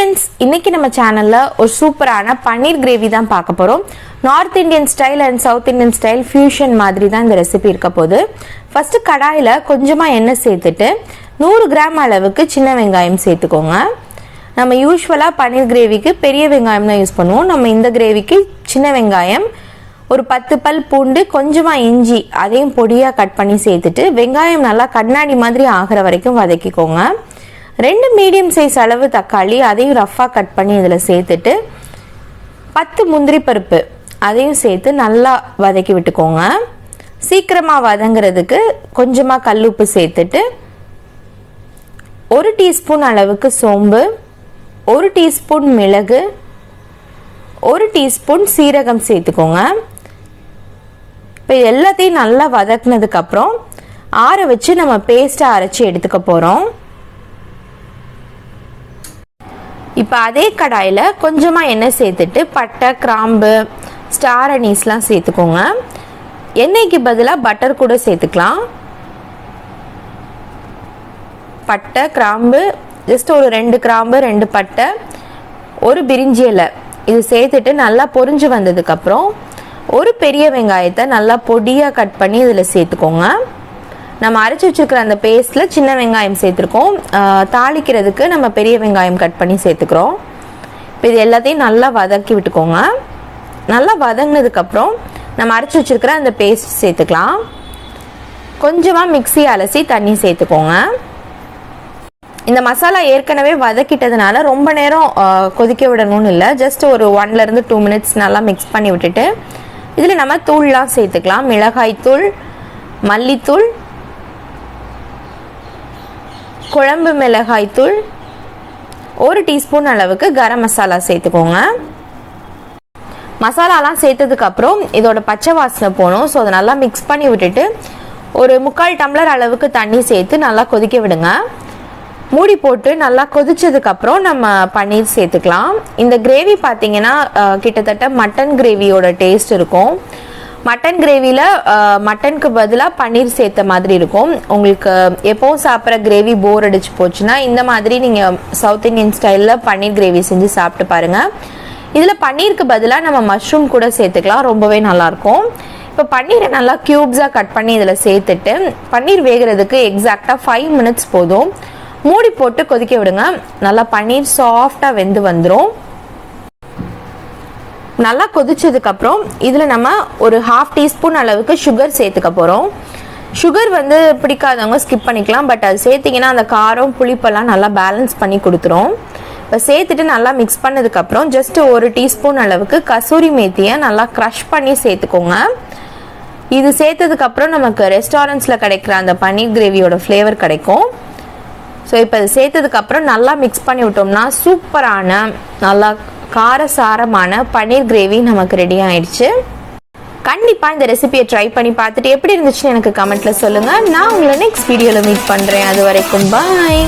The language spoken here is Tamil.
फ्रेंड्स इनकी நம்ம சேனல்ல ஒரு சூப்பரான பன்னீர் கிரேவி தான் பார்க்க போறோம். North Indian style and south Indian style fusion மாதிரி தான் இந்த ரெசிபி இருக்க போகுது. ஃபர்ஸ்ட் கடாயில கொஞ்சமா எண்ணெய் சேர்த்துட்டு 100 கிராம் அளவுக்கு சின்ன வெங்காயம் சேர்த்துக்கோங்க. நம்ம யூசுவலா பன்னீர் கிரேவிக்கு பெரிய வெங்காயம் தான் யூஸ் பண்ணுவோம். நம்ம இந்த கிரேவிக்கு சின்ன வெங்காயம், ஒரு 10 பல் பூண்டு, கொஞ்சமா இஞ்சி அதையும் பொடியா கட் பண்ணி சேர்த்துட்டு வெங்காயம் நல்லா கண்ணாடி மாதிரி ஆகிற வரைக்கும் வதக்கிக்கோங்க. 2 மீடியம் சைஸ் அளவு தக்காளி அதையும் ரஃபா கட் பண்ணி இதில் சேர்த்துட்டு 10 முந்திரி பருப்பு அதையும் சேர்த்து நல்லா வதக்கி விட்டுக்கோங்க. சீக்கிரமாக வதங்கிறதுக்கு கொஞ்சமாக கல்லுப்பு சேர்த்துட்டு 1 டீஸ்பூன் அளவுக்கு சோம்பு, 1 டீஸ்பூன் மிளகு, 1 டீஸ்பூன் சீரகம் சேர்த்துக்கோங்க. இப்போ எல்லாத்தையும் நல்லா வதக்குனதுக்கப்புறம் ஆற வச்சு நம்ம பேஸ்ட்டை அரைச்சி எடுத்துக்க போகிறோம். இப்போ அதே கடாயில் கொஞ்சமாக எண்ணெய் சேர்த்துட்டு பட்டை, கிராம்பு, ஸ்டார் அனீஸ்லாம் சேர்த்துக்கோங்க. எண்ணெய்க்கு பதிலாக பட்டர் கூட சேர்த்துக்கலாம். பட்டை, கிராம்பு, ஜஸ்ட் ஒரு 2 கிராம்பு, 2 பட்டை, ஒரு பிரிஞ்சி இலை இது சேர்த்துட்டு நல்லா பொரிஞ்சு வந்ததுக்கப்புறம் ஒரு பெரிய வெங்காயத்தை நல்லா பொடியாக கட் பண்ணி இதில் சேர்த்துக்கோங்க. நம்ம அரைச்சி வச்சுருக்கிற அந்த பேஸ்ட்டில் சின்ன வெங்காயம் சேர்த்துருக்கோம். தாளிக்கிறதுக்கு நம்ம பெரிய வெங்காயம் கட் பண்ணி சேர்த்துக்கிறோம். இப்போ இது எல்லாத்தையும் நல்லா வதக்கி விட்டுக்கோங்க. நல்லா வதங்கினதுக்கப்புறம் நம்ம அரைச்சி வச்சுருக்கிற அந்த பேஸ்ட் சேர்த்துக்கலாம். கொஞ்சமாக மிக்ஸி அலசி தண்ணி சேர்த்துக்கோங்க. இந்த மசாலா ஏற்கனவே வதக்கிட்டதுனால ரொம்ப நேரம் கொதிக்க விடணும்னு இல்லை. ஜஸ்ட் ஒரு 1 to 2 மினிட்ஸ் நல்லா மிக்ஸ் பண்ணி விட்டுட்டு இதில் நம்ம தூள்லாம் சேர்த்துக்கலாம். மிளகாய் தூள், மல்லித்தூள், குழம்பு மிளகாய் தூள், 1 டீஸ்பூன் அளவுக்கு கரம் மசாலா சேர்த்துக்கோங்க. மசாலாலாம் சேர்த்ததுக்கப்புறம் இதோட பச்சை வாசனை போகணும். ஸோ அதை நல்லா மிக்ஸ் பண்ணி விட்டுட்டு ஒரு 3/4 டம்ளர் அளவுக்கு தண்ணி சேர்த்து நல்லா கொதிக்க விடுங்க. மூடி போட்டு நல்லா கொதிச்சதுக்கப்புறம் நம்ம பன்னீர் சேர்த்துக்கலாம். இந்த கிரேவி பார்த்தீங்கன்னா கிட்டத்தட்ட மட்டன் கிரேவியோட டேஸ்ட் இருக்கும். மட்டன் கிரேவியில் மட்டனுக்கு பதிலாக பன்னீர் சேர்த்த மாதிரி இருக்கும். உங்களுக்கு எப்போவும் சாப்பிட்ற கிரேவி போர் அடிச்சு போச்சுன்னா இந்த மாதிரி நீங்கள் சவுத் இந்தியன் ஸ்டைலில் பன்னீர் கிரேவி செஞ்சு சாப்பிட்டு பாருங்கள். இதில் பன்னீருக்கு பதிலாக நம்ம மஷ்ரூம் கூட சேர்த்துக்கலாம். ரொம்பவே நல்லாயிருக்கும். இப்போ பன்னீரை நல்லா க்யூப்ஸாக கட் பண்ணி இதில் சேர்த்துட்டு பன்னீர் வேகிறதுக்கு எக்ஸாக்டாக 5 மினிட்ஸ் போதும். மூடி போட்டு கொதிக்க விடுங்க. நல்லா பன்னீர் சாஃப்டாக வெந்து வந்துடும். நல்லா கொதிச்சதுக்கப்புறம் இதில் நம்ம ஒரு 1/2 டீஸ்பூன் அளவுக்கு சுகர் சேர்த்துக்க போகிறோம். சுகர் பிடிக்காதவங்க ஸ்கிப் பண்ணிக்கலாம். பட் அது சேர்த்திங்கன்னா அந்த காரம் புளிப்பெல்லாம் நல்லா பேலன்ஸ் பண்ணி கொடுத்துரும். இப்போ சேர்த்துட்டு நல்லா மிக்ஸ் பண்ணதுக்கப்புறம் ஜஸ்ட் 1 டீஸ்பூன் அளவுக்கு கசூரி மேத்தியை நல்லா க்ரஷ் பண்ணி சேர்த்துக்கோங்க. இது சேர்த்ததுக்கப்புறம் நமக்கு ரெஸ்டாரண்ட்ஸில் கிடைக்கிற அந்த பன்னீர் கிரேவியோட ஃப்ளேவர் கிடைக்கும். ஸோ இப்போ இது சேர்த்ததுக்கப்புறம் நல்லா மிக்ஸ் பண்ணி விட்டோம்னா சூப்பரான நல்லா காரசாரமான பன்னீர் கிரேவி நமக்கு ரெடி ஆயிடுச்சு. கண்டிப்பாக இந்த ரெசிபியை ட்ரை பண்ணி பார்த்துட்டு எப்படி இருந்துச்சுன்னு எனக்கு கமெண்ட்ல சொல்லுங்கள். நான் உங்களை நெக்ஸ்ட் வீடியோவில் மீட் பண்ணுறேன். அது வரைக்கும் பாய்.